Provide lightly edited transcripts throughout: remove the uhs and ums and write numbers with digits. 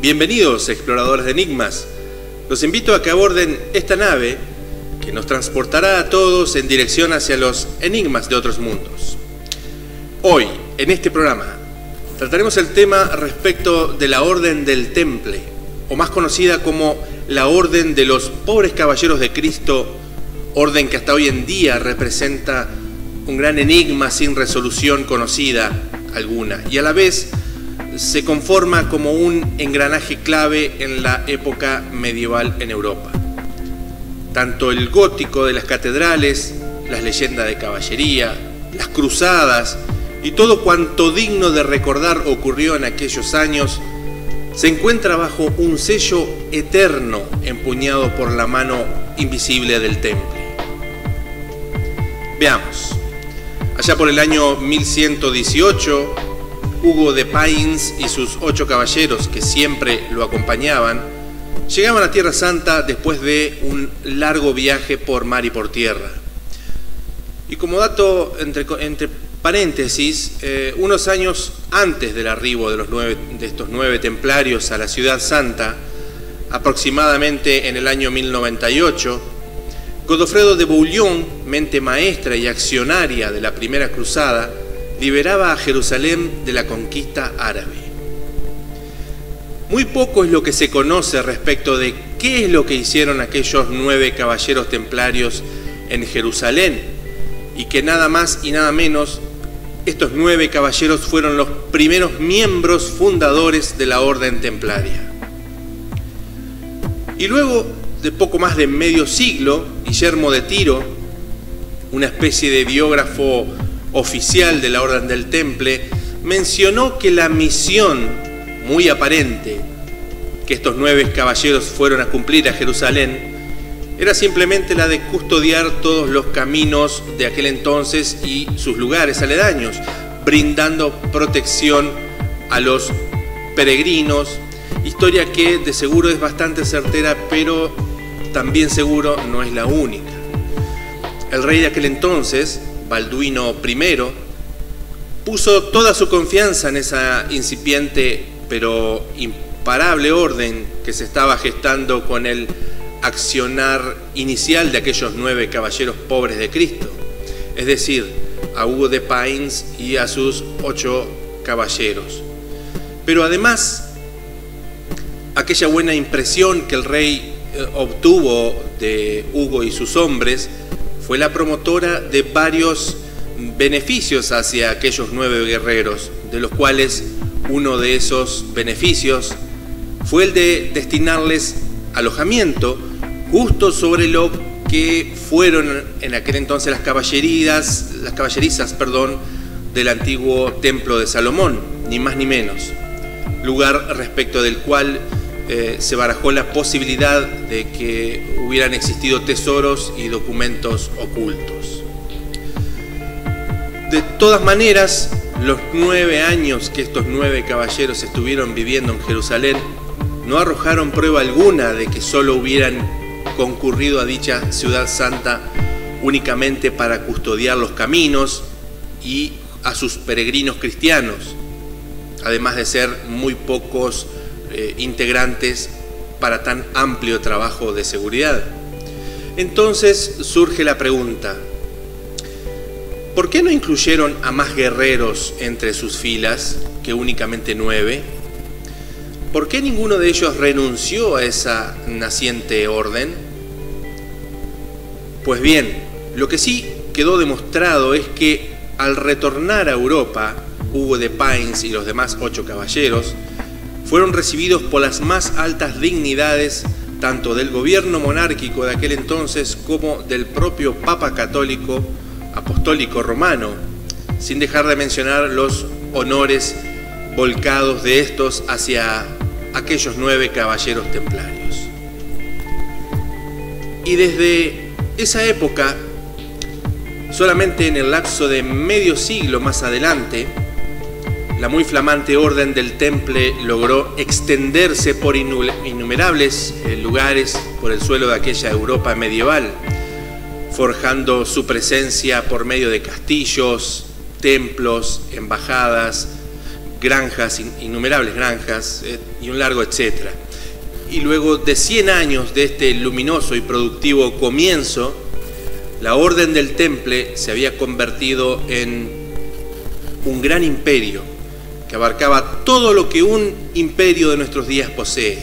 Bienvenidos, exploradores de enigmas. Los invito a que aborden esta nave que nos transportará a todos en dirección hacia los enigmas de otros mundos. Hoy, en este programa, trataremos el tema respecto de la Orden del Temple, o más conocida como la Orden de los Pobres Caballeros de Cristo, orden que hasta hoy en día representa un gran enigma sin resolución conocida alguna, y a la vez se conforma como un engranaje clave en la época medieval en Europa. Tanto el gótico de las catedrales, las leyendas de caballería, las cruzadas y todo cuanto digno de recordar ocurrió en aquellos años se encuentra bajo un sello eterno empuñado por la mano invisible del temple. Veamos. Allá por el año 1118, Hugo de Payns y sus 8 caballeros que siempre lo acompañaban llegaban a Tierra Santa después de un largo viaje por mar y por tierra. Y como dato entre paréntesis, unos años antes del arribo de estos 9 templarios a la Ciudad Santa, aproximadamente en el año 1098, Godofredo de Bouillon, mente maestra y accionaria de la Primera Cruzada, liberaba a Jerusalén de la conquista árabe. Muy poco es lo que se conoce respecto de qué es lo que hicieron aquellos 9 caballeros templarios en Jerusalén, y que nada más y nada menos, estos 9 caballeros fueron los primeros miembros fundadores de la Orden Templaria. Y luego de poco más de medio siglo, Guillermo de Tiro, una especie de biógrafo oficial de la Orden del Temple, mencionó que la misión muy aparente que estos 9 caballeros fueron a cumplir a Jerusalén era simplemente la de custodiar todos los caminos de aquel entonces y sus lugares aledaños, brindando protección a los peregrinos, historia que de seguro es bastante certera, pero también seguro no es la única. El rey de aquel entonces, Balduino I, puso toda su confianza en esa incipiente pero imparable orden que se estaba gestando con el accionar inicial de aquellos 9 caballeros pobres de Cristo, es decir, a Hugo de Payns y a sus 8 caballeros. Pero además, aquella buena impresión que el rey obtuvo de Hugo y sus hombres fue la promotora de varios beneficios hacia aquellos 9 guerreros, de los cuales uno de esos beneficios fue el de destinarles alojamiento justo sobre lo que fueron en aquel entonces las caballerizas, del antiguo templo de Salomón, ni más ni menos, lugar respecto del cual se barajó la posibilidad de que hubieran existido tesoros y documentos ocultos. De todas maneras, los 9 años que estos 9 caballeros estuvieron viviendo en Jerusalén no arrojaron prueba alguna de que solo hubieran concurrido a dicha ciudad santa únicamente para custodiar los caminos y a sus peregrinos cristianos, además de ser muy pocos integrantes para tan amplio trabajo de seguridad. Entonces surge la pregunta: ¿por qué no incluyeron a más guerreros entre sus filas que únicamente 9? ¿Por qué ninguno de ellos renunció a esa naciente orden? Pues bien, lo que sí quedó demostrado es que al retornar a Europa, Hugo de Payns y los demás 8 caballeros fueron recibidos por las más altas dignidades tanto del gobierno monárquico de aquel entonces como del propio Papa Católico Apostólico Romano, sin dejar de mencionar los honores volcados de estos hacia aquellos 9 caballeros templarios. Y desde esa época, solamente en el lapso de medio siglo más adelante, la muy flamante Orden del Temple logró extenderse por innumerables lugares por el suelo de aquella Europa medieval, forjando su presencia por medio de castillos, templos, embajadas, granjas, innumerables granjas y un largo etcétera. Y luego de 100 años de este luminoso y productivo comienzo, la Orden del Temple se había convertido en un gran imperio que abarcaba todo lo que un imperio de nuestros días posee: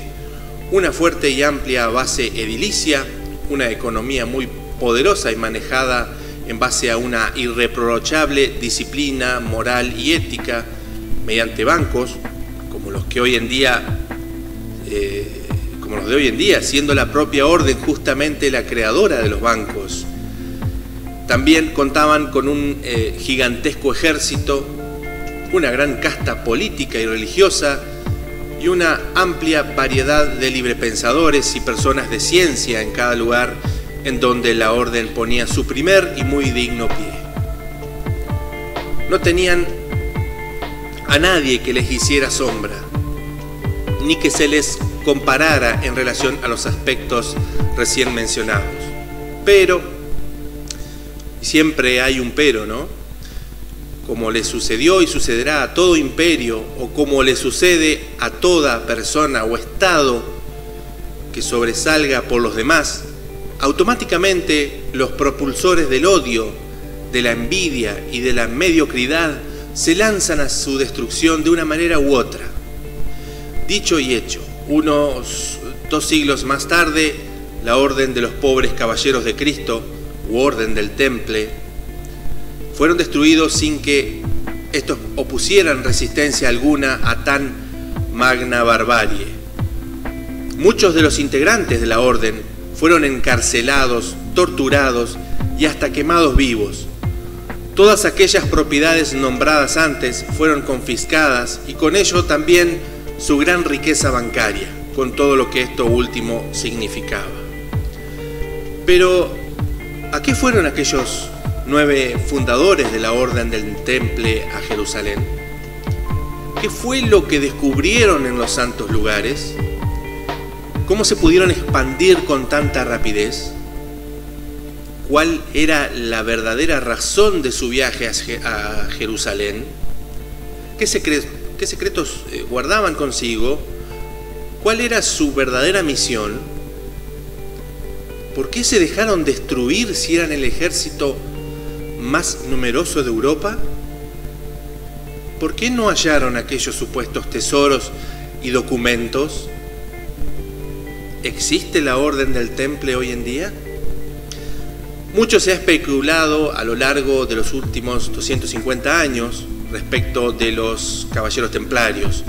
una fuerte y amplia base edilicia, una economía muy poderosa y manejada en base a una irreprochable disciplina moral y ética, mediante bancos como los de hoy en día, siendo la propia orden justamente la creadora de los bancos. También contaban con un gigantesco ejército, una gran casta política y religiosa y una amplia variedad de librepensadores y personas de ciencia en cada lugar en donde la orden ponía su primer y muy digno pie. No tenían a nadie que les hiciera sombra, ni que se les comparara en relación a los aspectos recién mencionados. Pero, siempre hay un pero, ¿no? Como le sucedió y sucederá a todo imperio, o como le sucede a toda persona o estado que sobresalga por los demás, automáticamente los propulsores del odio, de la envidia y de la mediocridad se lanzan a su destrucción de una manera u otra. Dicho y hecho, unos 2 siglos más tarde, la Orden de los Pobres Caballeros de Cristo, u Orden del Temple, fueron destruidos sin que estos opusieran resistencia alguna a tan magna barbarie. Muchos de los integrantes de la orden fueron encarcelados, torturados y hasta quemados vivos. Todas aquellas propiedades nombradas antes fueron confiscadas y con ello también su gran riqueza bancaria, con todo lo que esto último significaba. Pero, ¿a qué fueron aquellos 9 fundadores de la Orden del Temple a Jerusalén? ¿Qué fue lo que descubrieron en los santos lugares? ¿Cómo se pudieron expandir con tanta rapidez? ¿Cuál era la verdadera razón de su viaje a Jerusalén? ¿Qué secretos guardaban consigo? ¿Cuál era su verdadera misión? ¿Por qué se dejaron destruir si eran el ejército más numeroso de Europa? ¿Por qué no hallaron aquellos supuestos tesoros y documentos? ¿Existe la Orden del Temple hoy en día? Mucho se ha especulado a lo largo de los últimos 250 años respecto de los caballeros templarios,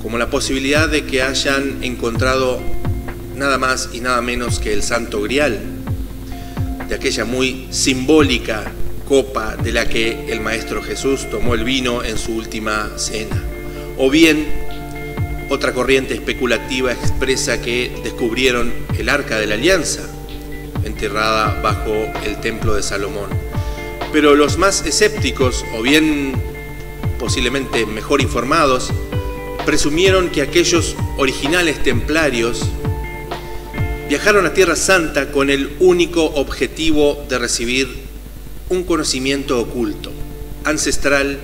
como la posibilidad de que hayan encontrado nada más y nada menos que el Santo Grial, de aquella muy simbólica copa de la que el Maestro Jesús tomó el vino en su última cena. O bien, otra corriente especulativa expresa que descubrieron el Arca de la Alianza, enterrada bajo el Templo de Salomón. Pero los más escépticos, o bien posiblemente mejor informados, presumieron que aquellos originales templarios viajaron a Tierra Santa con el único objetivo de recibir un conocimiento oculto, ancestral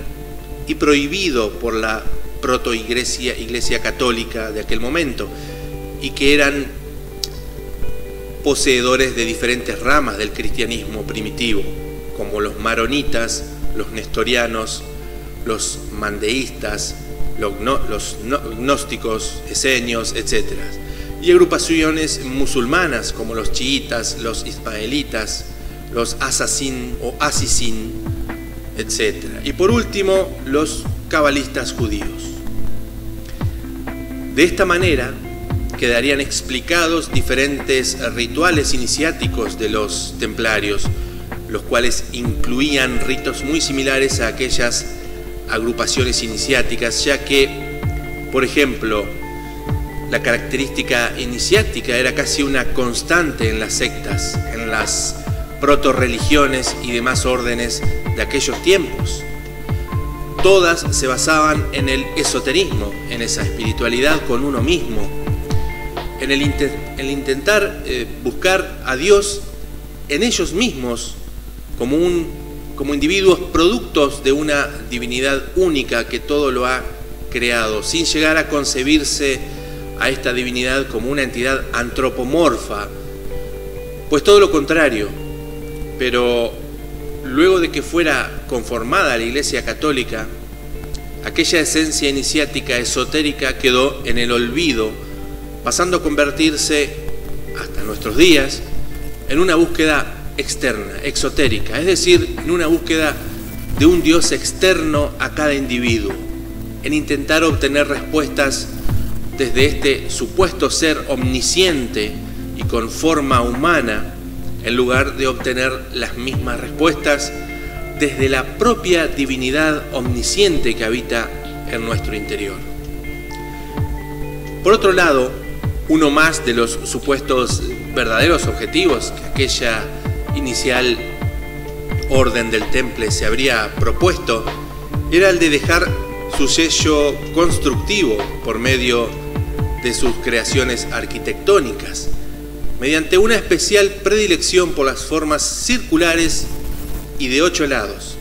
y prohibido por la protoiglesia católica de aquel momento, y que eran poseedores de diferentes ramas del cristianismo primitivo, como los maronitas, los nestorianos, los mandeístas, los gnósticos, esenios, etc. Y agrupaciones musulmanas como los chiitas, los ismaelitas, los asasín o asisín, etc. Y por último, los cabalistas judíos. De esta manera quedarían explicados diferentes rituales iniciáticos de los templarios, los cuales incluían ritos muy similares a aquellas agrupaciones iniciáticas, ya que, por ejemplo, la característica iniciática era casi una constante en las sectas, en las protorreligiones y demás órdenes de aquellos tiempos. Todas se basaban en el esoterismo, en esa espiritualidad con uno mismo, en el intentar buscar a Dios en ellos mismos como individuos productos de una divinidad única que todo lo ha creado, sin llegar a concebirse a esta divinidad como una entidad antropomorfa, pues todo lo contrario. Pero luego de que fuera conformada la Iglesia Católica, aquella esencia iniciática esotérica quedó en el olvido, pasando a convertirse, hasta nuestros días, en una búsqueda externa, exotérica, es decir, en una búsqueda de un Dios externo a cada individuo, en intentar obtener respuestas desde este supuesto ser omnisciente y con forma humana, en lugar de obtener las mismas respuestas desde la propia divinidad omnisciente que habita en nuestro interior. Por otro lado, uno más de los supuestos verdaderos objetivos que aquella inicial orden del Temple se habría propuesto era el de dejar su sello constructivo por medio de sus creaciones arquitectónicas, mediante una especial predilección por las formas circulares y de 8 lados,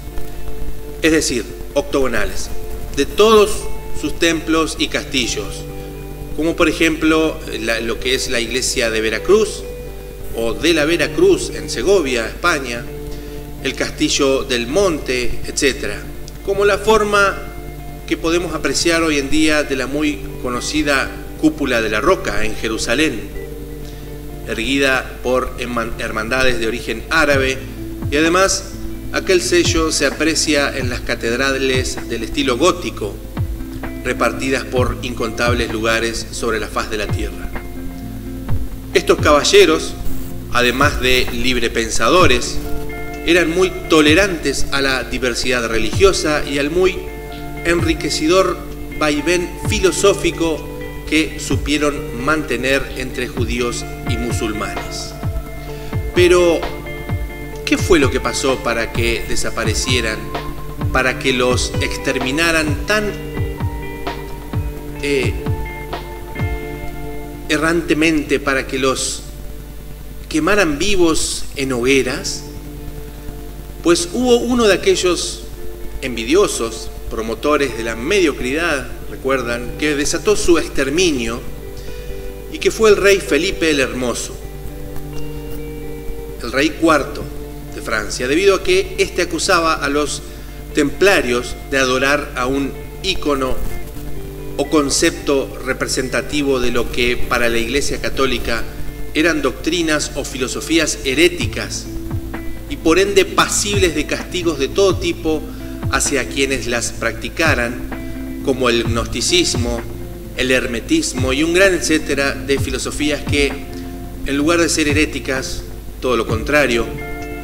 es decir, octogonales, de todos sus templos y castillos, como por ejemplo lo que es la iglesia de Veracruz o de la Veracruz en Segovia, España, el castillo del Monte, etc., como la forma que podemos apreciar hoy en día de la muy conocida Cúpula de la Roca en Jerusalén, erguida por hermandades de origen árabe, y además aquel sello se aprecia en las catedrales del estilo gótico, repartidas por incontables lugares sobre la faz de la tierra. Estos caballeros, además de librepensadores, eran muy tolerantes a la diversidad religiosa y al muy enriquecedor vaivén filosófico que supieron mantener entre judíos y musulmanes. Pero, ¿qué fue lo que pasó para que desaparecieran, para que los exterminaran tan errantemente, para que los quemaran vivos en hogueras? Pues hubo uno de aquellos envidiosos, promotores de la mediocridad, recuerdan, que desató su exterminio y que fue el rey Felipe el Hermoso, el rey IV de Francia, debido a que éste acusaba a los templarios de adorar a un ícono o concepto representativo de lo que para la Iglesia Católica eran doctrinas o filosofías heréticas y por ende pasibles de castigos de todo tipo hacia quienes las practicaran, como el gnosticismo, el hermetismo y un gran etcétera de filosofías que, en lugar de ser heréticas, todo lo contrario,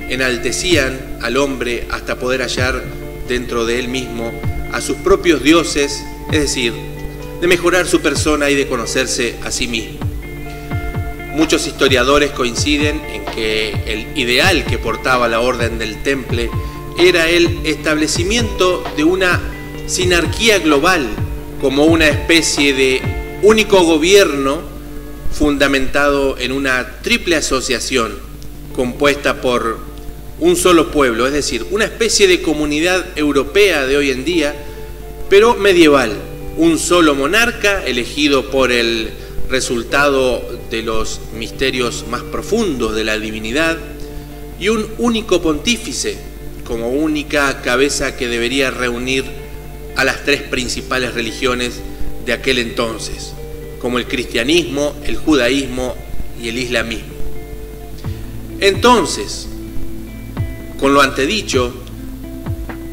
enaltecían al hombre hasta poder hallar dentro de él mismo a sus propios dioses, es decir, de mejorar su persona y de conocerse a sí mismo. Muchos historiadores coinciden en que el ideal que portaba la Orden del Temple era el establecimiento de una sinarquía global como una especie de único gobierno fundamentado en una triple asociación compuesta por un solo pueblo, es decir, una especie de comunidad europea de hoy en día, pero medieval, un solo monarca elegido por el resultado de los misterios más profundos de la divinidad y un único pontífice como única cabeza que debería reunir a las tres principales religiones de aquel entonces, como el cristianismo, el judaísmo y el islamismo. Entonces, con lo antedicho,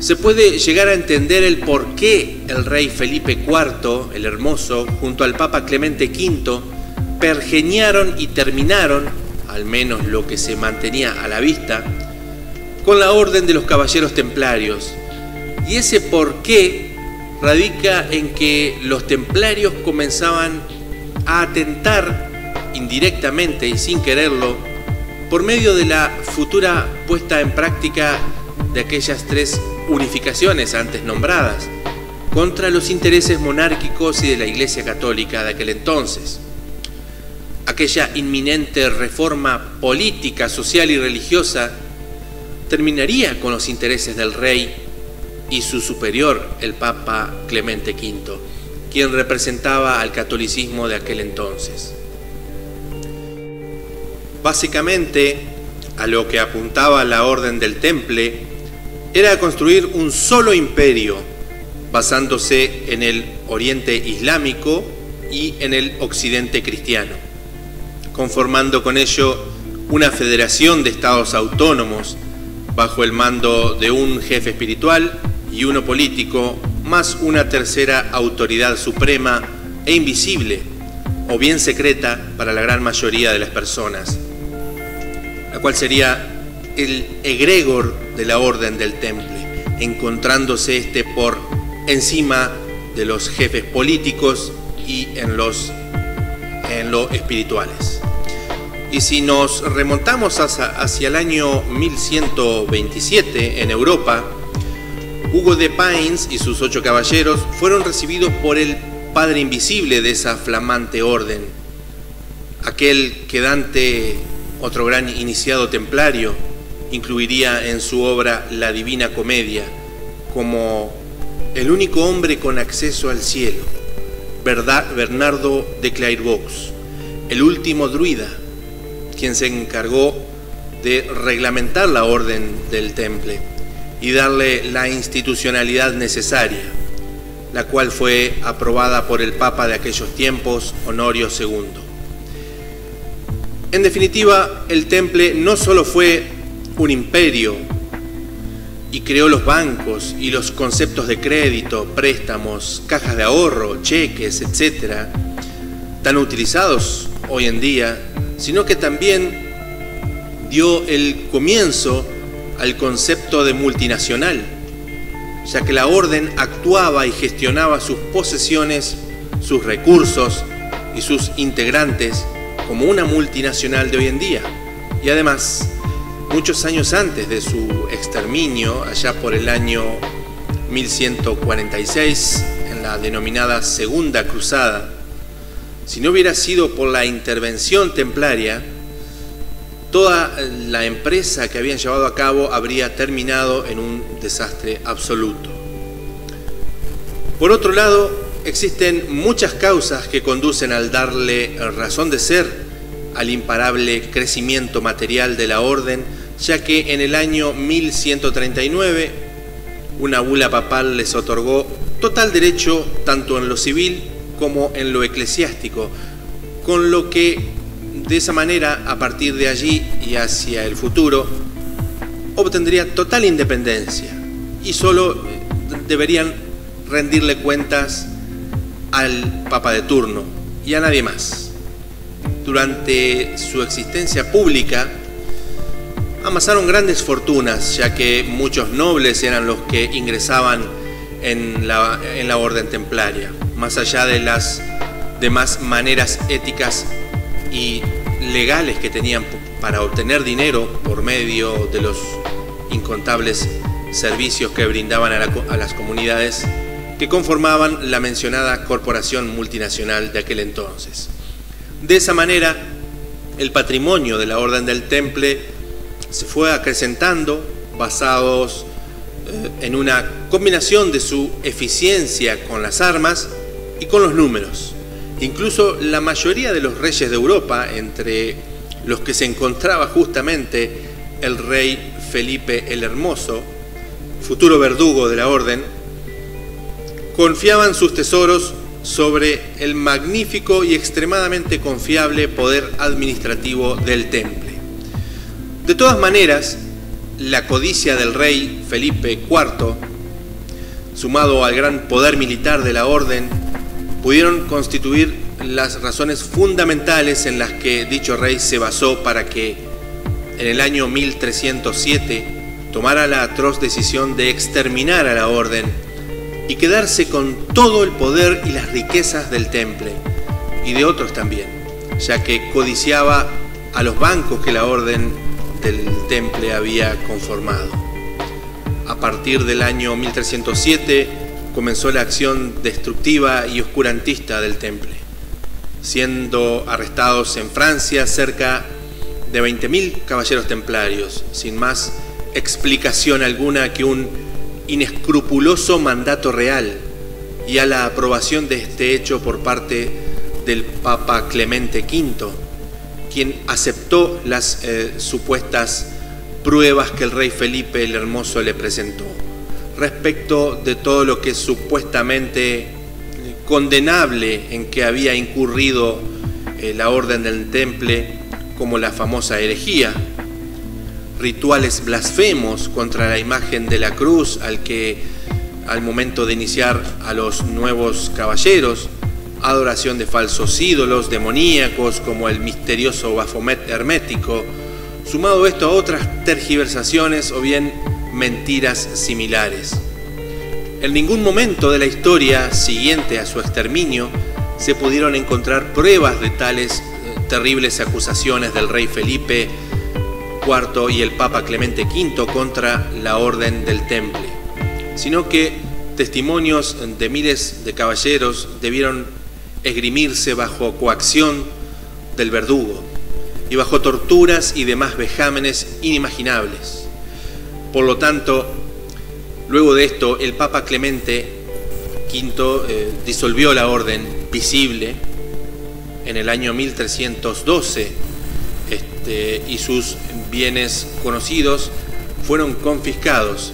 se puede llegar a entender el por qué el rey Felipe IV, el Hermoso, junto al Papa Clemente V, pergeñaron y terminaron, al menos lo que se mantenía a la vista, con la Orden de los Caballeros Templarios. Y ese por qué radica en que los templarios comenzaban a atentar indirectamente y sin quererlo por medio de la futura puesta en práctica de aquellas tres unificaciones antes nombradas contra los intereses monárquicos y de la Iglesia Católica de aquel entonces. Aquella inminente reforma política, social y religiosa terminaría con los intereses del rey y su superior, el Papa Clemente V. quien representaba al catolicismo de aquel entonces. Básicamente, a lo que apuntaba la Orden del Temple era construir un solo imperio, basándose en el Oriente Islámico y en el Occidente cristiano, conformando con ello una federación de estados autónomos bajo el mando de un jefe espiritual y uno político, más una tercera autoridad suprema e invisible, o bien secreta para la gran mayoría de las personas, la cual sería el egregor de la Orden del Temple, encontrándose por encima de los jefes políticos y en lo espirituales. Y si nos remontamos hacia el año 1127 en Europa, Hugo de Payns y sus 8 caballeros fueron recibidos por el padre invisible de esa flamante orden, aquel que Dante, otro gran iniciado templario, incluiría en su obra La Divina Comedia como el único hombre con acceso al cielo, Bernardo de Clairvaux, el último druida, quien se encargó de reglamentar la Orden del Temple y darle la institucionalidad necesaria, la cual fue aprobada por el Papa de aquellos tiempos, Honorio II. En definitiva, el Temple no solo fue un imperio y creó los bancos y los conceptos de crédito, préstamos, cajas de ahorro, cheques, etc., tan utilizados hoy en día, sino que también dio el comienzo al concepto de multinacional, ya que la orden actuaba y gestionaba sus posesiones, sus recursos y sus integrantes como una multinacional de hoy en día. Y además, muchos años antes de su exterminio, allá por el año 1146, en la denominada Segunda Cruzada, si no hubiera sido por la intervención templaria, toda la empresa que habían llevado a cabo habría terminado en un desastre absoluto. Por otro lado, existen muchas causas que conducen al darle razón de ser al imparable crecimiento material de la orden, ya que en el año 1139 una bula papal les otorgó total derecho tanto en lo civil como en lo eclesiástico, con lo que de esa manera, a partir de allí y hacia el futuro, obtendría total independencia y solo deberían rendirle cuentas al Papa de turno y a nadie más. Durante su existencia pública amasaron grandes fortunas, ya que muchos nobles eran los que ingresaban en la orden templaria, más allá de las demás maneras éticas y legales que tenían para obtener dinero por medio de los incontables servicios que brindaban a las comunidades que conformaban la mencionada corporación multinacional de aquel entonces. De esa manera, el patrimonio de la Orden del Temple se fue acrecentando, basados en una combinación de su eficiencia con las armas y con los números. Incluso la mayoría de los reyes de Europa, entre los que se encontraba justamente el rey Felipe el Hermoso, futuro verdugo de la orden, confiaban sus tesoros sobre el magnífico y extremadamente confiable poder administrativo del Temple. De todas maneras, la codicia del rey Felipe IV, sumado al gran poder militar de la orden, pudieron constituir las razones fundamentales en las que dicho rey se basó para que, en el año 1307, tomara la atroz decisión de exterminar a la orden y quedarse con todo el poder y las riquezas del Temple, y de otros también, ya que codiciaba a los bancos que la orden del Temple había conformado. A partir del año 1307 comenzó la acción destructiva y oscurantista del Temple, siendo arrestados en Francia cerca de 20.000 caballeros templarios, sin más explicación alguna que un inescrupuloso mandato real y a la aprobación de este hecho por parte del Papa Clemente V, quien aceptó las supuestas pruebas que el rey Felipe el Hermoso le presentó respecto de todo lo que es supuestamente condenable en que había incurrido la Orden del Temple, como la famosa herejía, rituales blasfemos contra la imagen de la cruz al momento de iniciar a los nuevos caballeros, adoración de falsos ídolos demoníacos como el misterioso Baphomet hermético, sumado esto a otras tergiversaciones o bien mentiras similares. En ningún momento de la historia siguiente a su exterminio se pudieron encontrar pruebas de tales terribles acusaciones del rey Felipe IV y el Papa Clemente V contra la Orden del Temple, sino que testimonios de miles de caballeros debieron esgrimirse bajo coacción del verdugo y bajo torturas y demás vejámenes inimaginables. Por lo tanto, luego de esto, el Papa Clemente V disolvió la orden visible en el año 1312 y sus bienes conocidos fueron confiscados.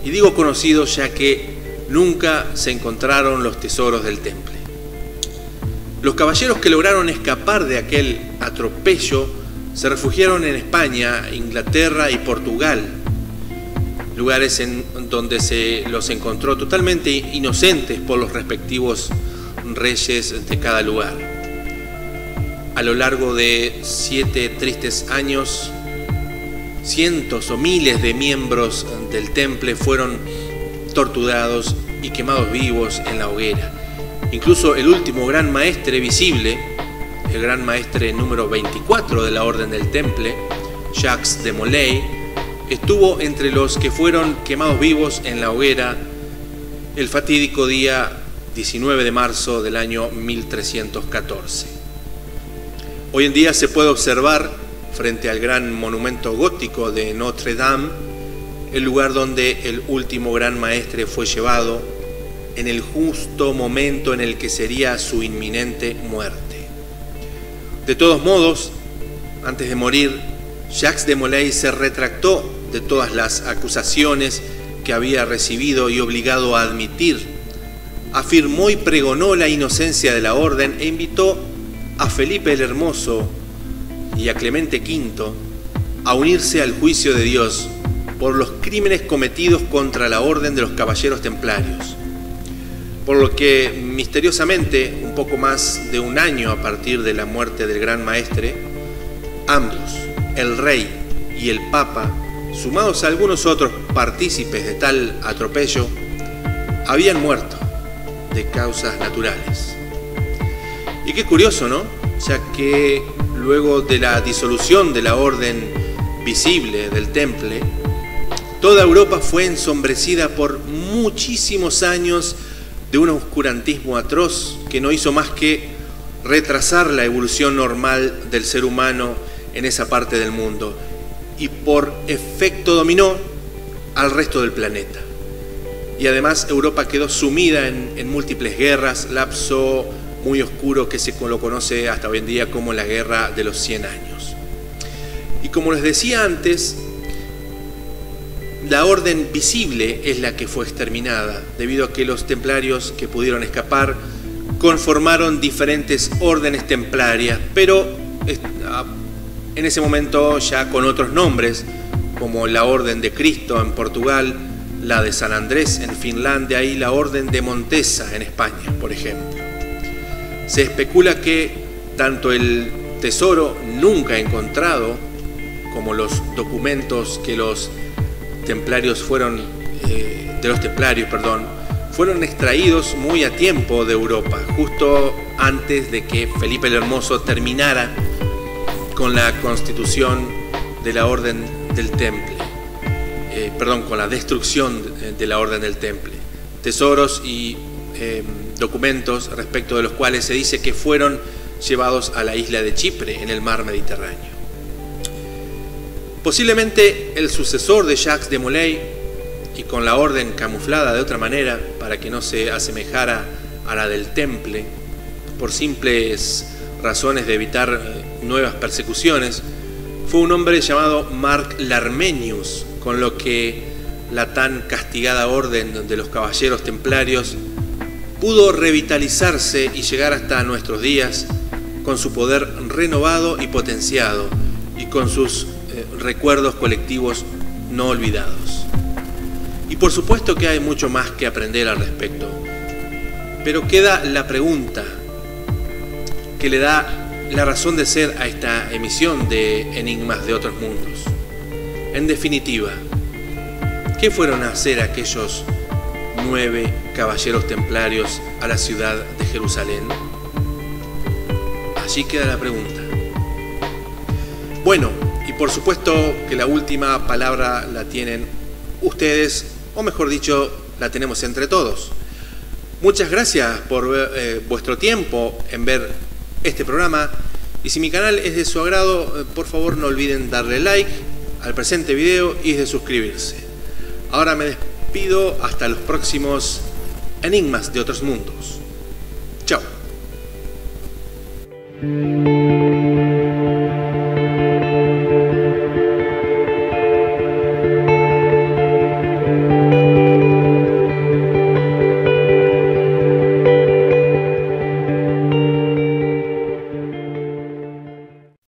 Y digo conocidos ya que nunca se encontraron los tesoros del temple. Los caballeros que lograron escapar de aquel atropello se refugiaron en España, Inglaterra y Portugal, lugares en donde se los encontró totalmente inocentes por los respectivos reyes de cada lugar. A lo largo de 7 tristes años, cientos o miles de miembros del temple fueron torturados y quemados vivos en la hoguera. Incluso el último gran maestre visible, el gran maestre número 24 de la Orden del Temple, Jacques de Molay, estuvo entre los que fueron quemados vivos en la hoguera el fatídico día 19 de marzo del año 1314. Hoy en día se puede observar frente al gran monumento gótico de Notre Dame el lugar donde el último gran maestre fue llevado en el justo momento en el que sería su inminente muerte. De todos modos, antes de morir, Jacques de Molay se retractó de todas las acusaciones que había recibido y obligado a admitir. Afirmó y pregonó la inocencia de la orden e invitó a Felipe el Hermoso y a Clemente V a unirse al juicio de Dios por los crímenes cometidos contra la Orden de los Caballeros Templarios. Por lo que, misteriosamente, un poco más de un año a partir de la muerte del gran maestre, ambos, el rey y el papa, sumados a algunos otros partícipes de tal atropello, habían muerto de causas naturales. Y qué curioso, ¿no? Ya que luego de la disolución de la orden visible del temple, toda Europa fue ensombrecida por muchísimos años de un oscurantismo atroz que no hizo más que retrasar la evolución normal del ser humano en esa parte del mundo y por efecto dominó al resto del planeta. Y además Europa quedó sumida en múltiples guerras, lapso muy oscuro que se lo conoce hasta hoy en día como la Guerra de los 100 años. Y como les decía antes, la orden visible es la que fue exterminada, debido a que los templarios que pudieron escapar conformaron diferentes órdenes templarias, pero en ese momento ya con otros nombres, como la Orden de Cristo en Portugal, la de San Andrés en Finlandia y la Orden de Montesa en España, por ejemplo. Se especula que tanto el tesoro nunca encontrado como los documentos que los templarios fueron extraídos muy a tiempo de Europa, justo antes de que Felipe el Hermoso terminara con la constitución de la Orden del Temple, con la destrucción de la Orden del Temple. Tesoros y documentos respecto de los cuales se dice que fueron llevados a la isla de Chipre en el mar Mediterráneo. Posiblemente el sucesor de Jacques de Molay y con la orden camuflada de otra manera para que no se asemejara a la del Temple, por simples razones de evitar nuevas persecuciones, fue un hombre llamado Mark Larmenius, con lo que la tan castigada orden de los caballeros templarios pudo revitalizarse y llegar hasta nuestros días con su poder renovado y potenciado y con sus recuerdos colectivos no olvidados. Y por supuesto que hay mucho más que aprender al respecto, pero queda la pregunta que le da la razón de ser a esta emisión de Enigmas de otros mundos. En definitiva, ¿qué fueron a hacer aquellos 9 caballeros templarios a la ciudad de Jerusalén? Allí queda la pregunta. Bueno, y por supuesto que la última palabra la tienen ustedes, o mejor dicho, la tenemos entre todos. Muchas gracias por vuestro tiempo en ver este programa, y si mi canal es de su agrado, por favor no olviden darle like al presente video y de suscribirse. Ahora me despido hasta los próximos Enigmas de otros mundos. Chao.